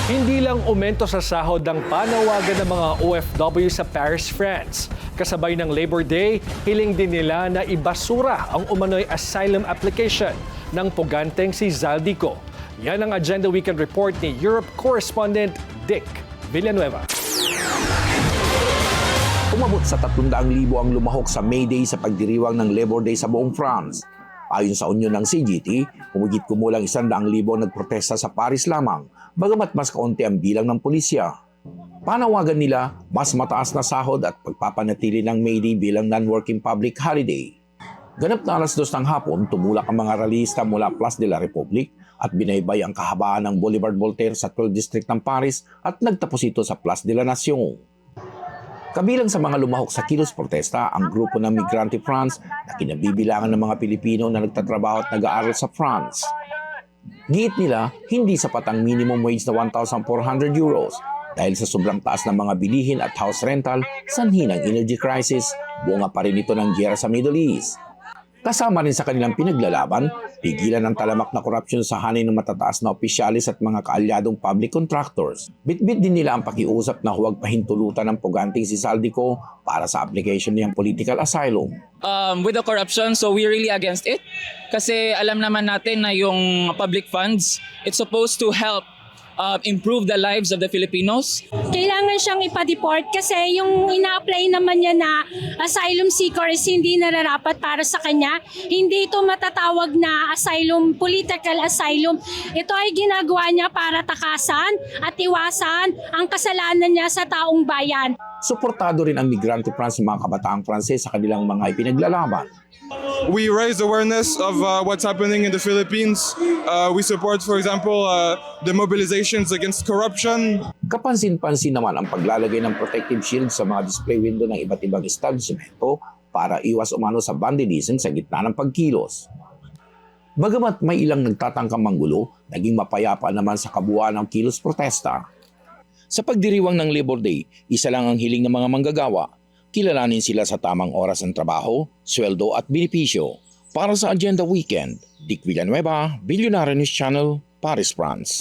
Hindi lang umento sa sahod ang panawagan ng mga OFW sa Paris, France. Kasabay ng Labor Day, hiling din nila na ibasura ang umano'y asylum application ng puganteng si Zaldico. Yan ang Agenda Weekend Report ni Europe correspondent Dick Villanueva. Umabot sa 300,000 ang lumahok sa May Day sa pagdiriwang ng Labor Day sa buong France. Ayon sa unyon ng CGT, humigit kumulang 100,000 nagprotesta sa Paris lamang, bagamat mas kaunti ang bilang ng pulisya. Panawagan nila mas mataas na sahod at pagpapanatili ng May Day bilang non-working public holiday. Ganap na 2:00 ng hapon, tumulak ang mga ralista mula Place de la République at binaybay ang kahabaan ng Boulevard Voltaire sa 12th District ng Paris at nagtapos ito sa Place de la Nation. Kabilang sa mga lumahok sa kilos protesta ang grupo ng Migrante France na kinabibilangan ng mga Pilipino na nagtatrabaho at nag-aaral sa France. Giit nila, hindi sapat ang minimum wage na 1,400 euros dahil sa sobrang taas ng mga bilihin at house rental, sanhi ng energy crisis, bunga pa rin ito ng giyera sa Middle East. Kasama rin sa kanilang pinaglalaban, pigilan ang talamak na korupsyon sa hanay ng matataas na opisyalis at mga kaalyadong public contractors. Bitbit din nila ang pakiusap na huwag pahintulutan ng puganting si Zaldico para sa application niyang political asylum. With the corruption, so we're really against it. Kasi alam naman natin na yung public funds, it's supposed to help improve the lives of the Filipinos. Kailangan siyang ipa-deport kasi yung ina-apply naman niya na asylum seeker is hindi nararapat para sa kanya. Hindi ito matatawag na asylum, political asylum. Ito ay ginagawa niya para takasan at iwasan ang kasalanan niya sa taong bayan. Suportado rin ang Migrante France ng mga kabataang Pranses sa kanilang mga ipinaglalaban. We raise awareness of what's happening in the Philippines. We support, for example, the mobilizations against corruption. Kapansin-pansin naman ang paglalagay ng protective shield sa mga display window ng iba't ibang establishmento para iwas umano sa vandalism sa gitna ng pagkilos. Bagamat may ilang nagtatangkang manggulo, naging mapayapa naman sa kabuuan ng kilos protesta. Sa pagdiriwang ng Labor Day, isa lang ang hiling ng mga manggagawa. Kilalanin sila sa tamang oras ng trabaho, sweldo at benepisyo. Para sa Agenda Weekend, Dick Villanueva, Billionaire News Channel, Paris, France.